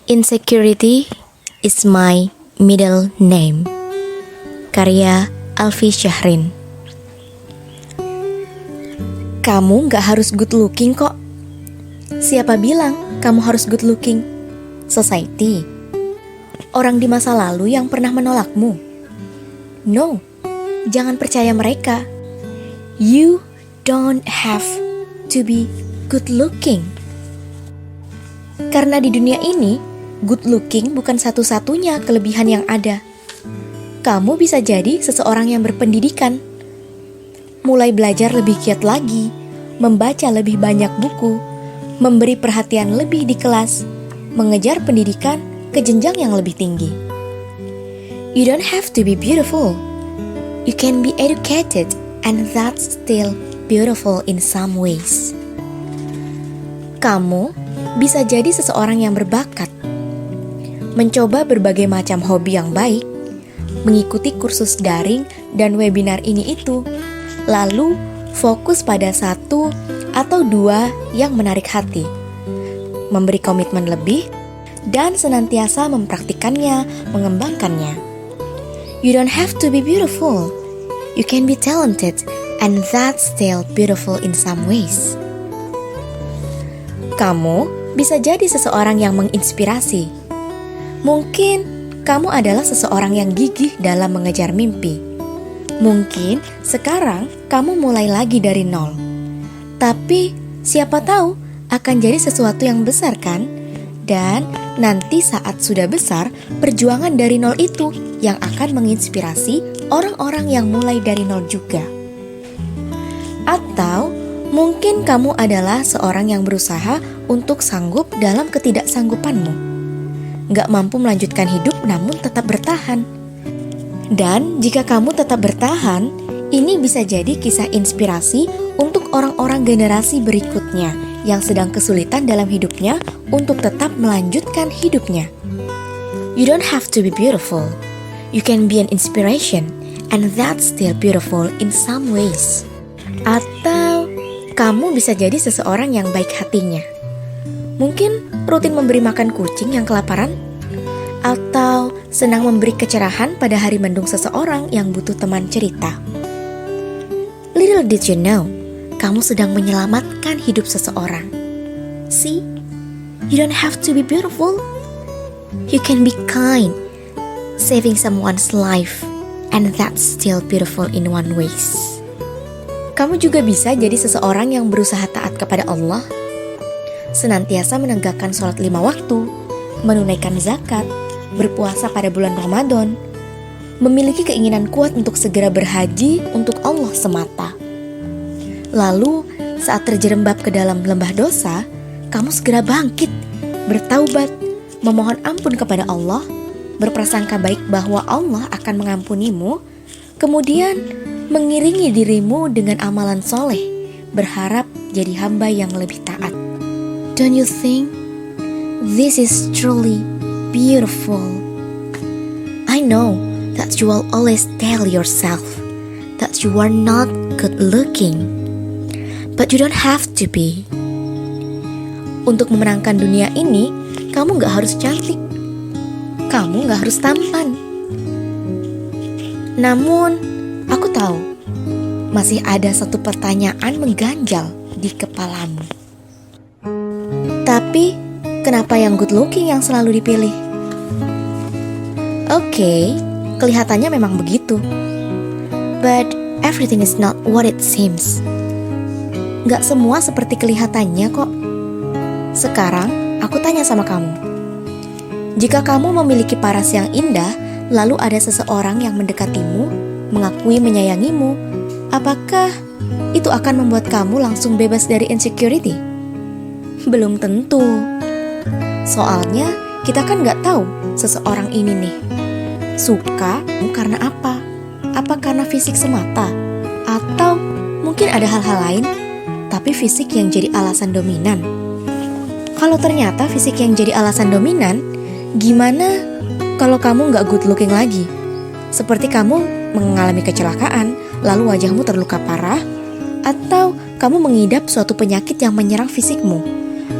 Insecurity is my middle name. Karya Alfi Syahrin. Kamu gak harus good looking kok. Siapa bilang kamu harus good looking? Society? Orang di masa lalu yang pernah menolakmu? No, jangan percaya mereka. You don't have to be good looking. Karena di dunia ini, good looking bukan satu-satunya kelebihan yang ada. Kamu bisa jadi seseorang yang berpendidikan, mulai belajar lebih giat lagi, membaca lebih banyak buku, memberi perhatian lebih di kelas, mengejar pendidikan ke jenjang yang lebih tinggi. You don't have to be beautiful. You can be educated, and that's still beautiful in some ways. Kamu bisa jadi seseorang yang berbakat, mencoba berbagai macam hobi yang baik, mengikuti kursus daring dan webinar ini itu, lalu fokus pada satu atau dua yang menarik hati, memberi komitmen lebih, dan senantiasa mempraktikannya, mengembangkannya. You don't have to be beautiful. You can be talented, and that's still beautiful in some ways. Kamu bisa jadi seseorang yang menginspirasi. Mungkin kamu adalah seseorang yang gigih dalam mengejar mimpi. Mungkin sekarang kamu mulai lagi dari nol. Tapi siapa tahu akan jadi sesuatu yang besar kan? Dan nanti saat sudah besar, perjuangan dari nol itu yang akan menginspirasi orang-orang yang mulai dari nol juga. Atau mungkin kamu adalah seorang yang berusaha untuk sanggup dalam ketidaksanggupanmu, gak mampu melanjutkan hidup namun tetap bertahan. Dan jika kamu tetap bertahan, ini bisa jadi kisah inspirasi untuk orang-orang generasi berikutnya yang sedang kesulitan dalam hidupnya untuk tetap melanjutkan hidupnya. You don't have to be beautiful. You can be an inspiration, and that's still beautiful in some ways. Atau kamu bisa jadi seseorang yang baik hatinya. Mungkin rutin memberi makan kucing yang kelaparan, atau senang memberi kecerahan pada hari mendung seseorang yang butuh teman cerita. Little did you know, kamu sedang menyelamatkan hidup seseorang. See, you don't have to be beautiful. You can be kind, saving someone's life, and that's still beautiful in one ways. Kamu juga bisa jadi seseorang yang berusaha taat kepada Allah, senantiasa menegakkan sholat 5 waktu, menunaikan zakat, berpuasa pada bulan Ramadan, memiliki keinginan kuat untuk segera berhaji untuk Allah semata. Lalu, saat terjerembab ke dalam lembah dosa, kamu segera bangkit, bertaubat, memohon ampun kepada Allah, berprasangka baik bahwa Allah akan mengampunimu, kemudian mengiringi dirimu dengan amalan soleh, berharap jadi hamba yang lebih taat. Don't you think this is truly beautiful? I know that you will always tell yourself that you are not good looking, but you don't have to be. Untuk memenangkan dunia ini, kamu gak harus cantik, kamu gak harus tampan. Namun, aku tahu masih ada satu pertanyaan mengganjal di kepalamu. Tapi, kenapa yang good looking yang selalu dipilih? Oke, kelihatannya memang begitu. But everything is not what it seems. Gak semua seperti kelihatannya kok. Sekarang, aku tanya sama kamu. Jika kamu memiliki paras yang indah, lalu ada seseorang yang mendekatimu, mengakui menyayangimu, apakah itu akan membuat kamu langsung bebas dari insecurity? Belum tentu. Soalnya kita kan gak tahu seseorang ini nih suka karena apa? Apa karena fisik semata? Atau mungkin ada hal-hal lain, tapi fisik yang jadi alasan dominan? Kalau ternyata fisik yang jadi alasan dominan, gimana kalau kamu gak good looking lagi? Seperti kamu mengalami kecelakaan, lalu wajahmu terluka parah, atau kamu mengidap suatu penyakit yang menyerang fisikmu,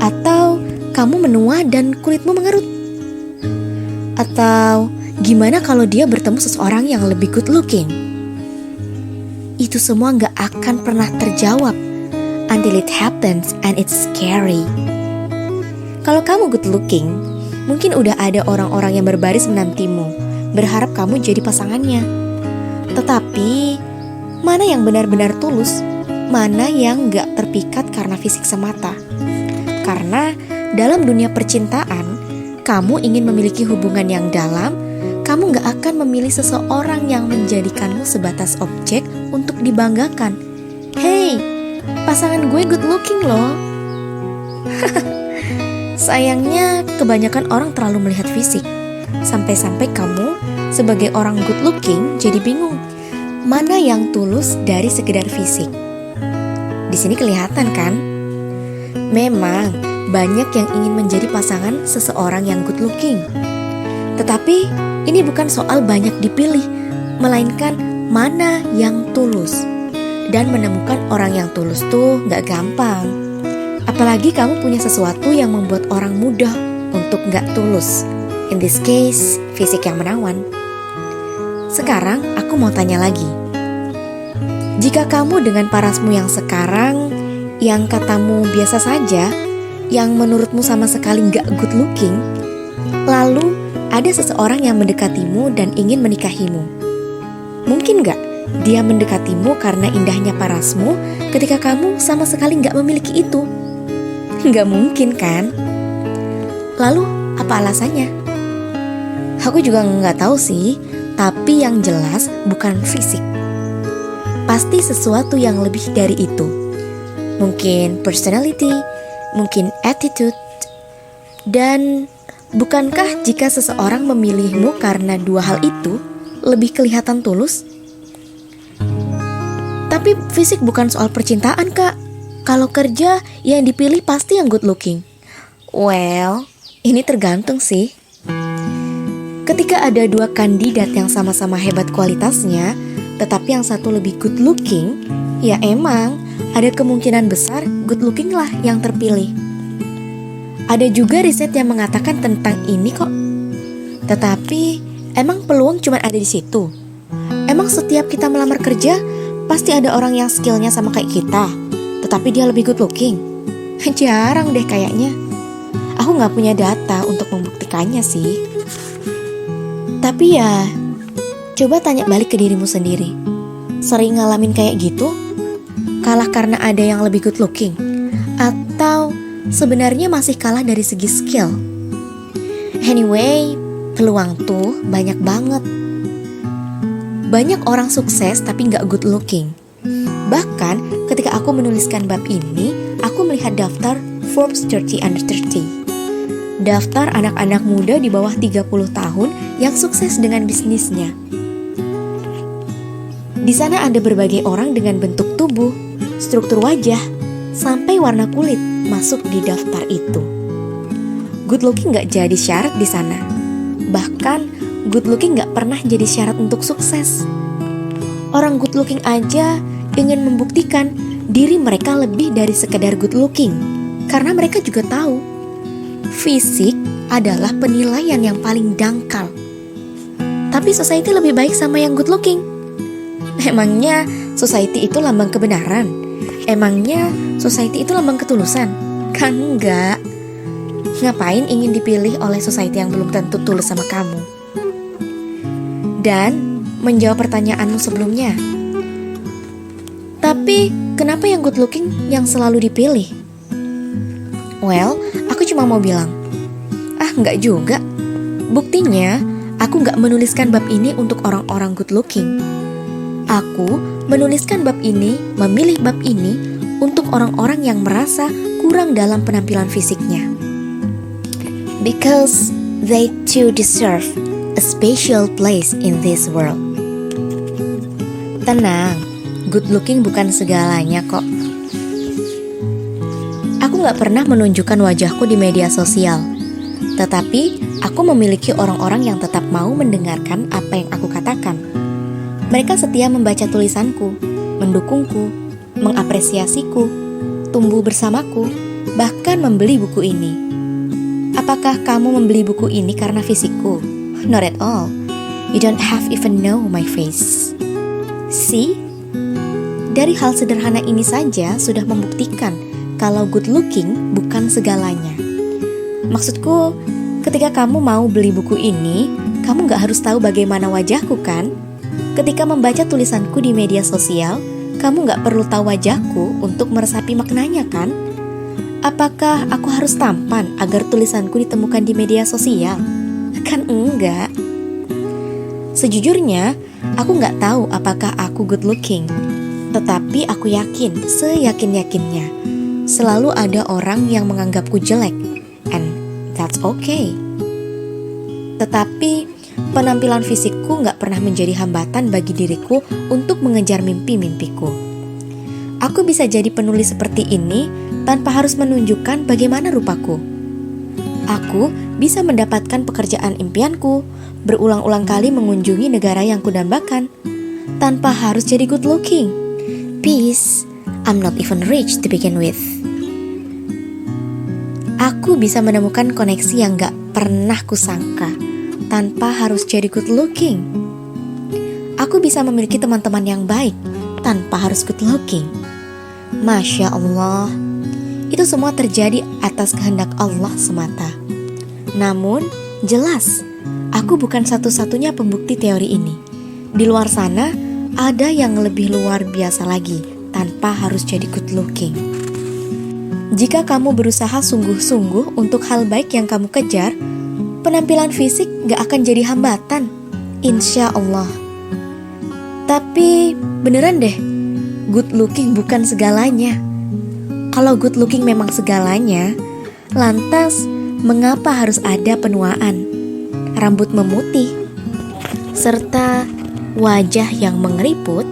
atau kamu menua dan kulitmu mengerut. Atau gimana kalau dia bertemu seseorang yang lebih good looking? Itu semua gak akan pernah terjawab until it happens and it's scary. Kalau kamu good looking, mungkin udah ada orang-orang yang berbaris menantimu, berharap kamu jadi pasangannya. Tetapi mana yang benar-benar tulus? Mana yang gak terpikat karena fisik semata? Karena dalam dunia percintaan, kamu ingin memiliki hubungan yang dalam, kamu gak akan memilih seseorang yang menjadikanmu sebatas objek untuk dibanggakan. Hey, pasangan gue good looking loh. Sayangnya kebanyakan orang terlalu melihat fisik. Sampai-sampai kamu sebagai orang good looking jadi bingung mana yang tulus dari sekedar fisik. Di sini kelihatan kan? Memang banyak yang ingin menjadi pasangan seseorang yang good looking. Tetapi ini bukan soal banyak dipilih, melainkan mana yang tulus. Dan menemukan orang yang tulus tuh gak gampang. Apalagi kamu punya sesuatu yang membuat orang mudah untuk gak tulus. In this case, fisik yang menawan. Sekarang aku mau tanya lagi. Jika kamu dengan parasmu yang sekarang, yang katamu biasa saja, yang menurutmu sama sekali gak good looking, lalu ada seseorang yang mendekatimu dan ingin menikahimu. Mungkin gak dia mendekatimu karena indahnya parasmu ketika kamu sama sekali gak memiliki itu? Gak mungkin kan? Lalu apa alasannya? Aku juga gak tahu sih, tapi yang jelas bukan fisik. Pasti sesuatu yang lebih dari itu. Mungkin personality, mungkin attitude. Dan bukankah jika seseorang memilihmu karena dua hal itu lebih kelihatan tulus? Tapi fisik bukan soal percintaan, Kak. Kalau kerja, yang dipilih pasti yang good looking. Well, ini tergantung sih. Ketika ada dua kandidat yang sama-sama hebat kualitasnya, tetapi yang satu lebih good looking, ya emang ada kemungkinan besar good looking lah yang terpilih. Ada juga riset yang mengatakan tentang ini kok. Tetapi emang peluang cuma ada di situ. Emang setiap kita melamar kerja pasti ada orang yang skillnya sama kayak kita, tetapi dia lebih good looking? Jarang deh kayaknya. Aku gak punya data untuk membuktikannya sih. Tapi ya, coba tanya balik ke dirimu sendiri. Sering ngalamin kayak gitu? Kalah karena ada yang lebih good looking? Atau sebenarnya masih kalah dari segi skill? Anyway, peluang tuh banyak banget. Banyak orang sukses tapi gak good looking. Bahkan ketika aku menuliskan bab ini, aku melihat daftar Forbes 30 Under 30. Daftar anak-anak muda di bawah 30 tahun yang sukses dengan bisnisnya. Di sana ada berbagai orang dengan bentuk tubuh, struktur wajah, sampai warna kulit masuk di daftar itu. Good looking gak jadi syarat di sana. Bahkan good looking gak pernah jadi syarat untuk sukses. Orang good looking aja ingin membuktikan diri mereka lebih dari sekedar good looking. Karena mereka juga tahu fisik adalah penilaian yang paling dangkal. Tapi society lebih baik sama yang good looking. Emangnya society itu lambang kebenaran? Emangnya society itu lambang ketulusan? Kan enggak. Ngapain ingin dipilih oleh society yang belum tentu tulus sama kamu? Dan menjawab pertanyaanmu sebelumnya, tapi kenapa yang good looking yang selalu dipilih? Well, aku cuma mau bilang, enggak juga. Buktinya, aku enggak menuliskan bab ini untuk orang-orang good looking. Aku menuliskan bab ini, memilih bab ini untuk orang-orang yang merasa kurang dalam penampilan fisiknya. Because they too deserve a special place in this world. Tenang, good looking bukan segalanya kok. Aku gak pernah menunjukkan wajahku di media sosial. Tetapi aku memiliki orang-orang yang tetap mau mendengarkan apa yang aku katakan. Mereka setia membaca tulisanku, mendukungku, mengapresiasiku, tumbuh bersamaku, bahkan membeli buku ini. Apakah kamu membeli buku ini karena fisikku? not at all. You don't have even know my face. See? Dari hal sederhana ini saja sudah membuktikan kalau good looking bukan segalanya. Maksudku, ketika kamu mau beli buku ini, kamu gak harus tahu bagaimana wajahku kan? Ketika membaca tulisanku di media sosial, kamu gak perlu tahu wajahku untuk meresapi maknanya kan? Apakah aku harus tampan agar tulisanku ditemukan di media sosial? Kan enggak. Sejujurnya, aku gak tahu apakah aku good looking. Tetapi aku yakin, seyakin-yakinnya, selalu ada orang yang menganggapku jelek. And that's okay. Tetapi penampilan fisikku gak pernah menjadi hambatan bagi diriku untuk mengejar mimpi-mimpiku. Aku bisa jadi penulis seperti ini tanpa harus menunjukkan bagaimana rupaku. Aku bisa mendapatkan pekerjaan impianku, berulang-ulang kali mengunjungi negara yang kudambakan, tanpa harus jadi good looking. Peace, I'm not even rich to begin with. Aku bisa menemukan koneksi yang gak pernah kusangka tanpa harus jadi good looking. Aku bisa memiliki teman-teman yang baik tanpa harus good looking. Masya Allah, itu semua terjadi atas kehendak Allah semata. Namun, jelas, aku bukan satu-satunya pembukti teori ini. Di luar sana, ada yang lebih luar biasa lagi tanpa harus jadi good looking. Jika kamu berusaha sungguh-sungguh untuk hal baik yang kamu kejar, penampilan fisik gak akan jadi hambatan, insya Allah. Tapi beneran deh, good looking bukan segalanya. Kalau good looking memang segalanya, lantas mengapa harus ada penuaan, rambut memutih, serta wajah yang mengeriput?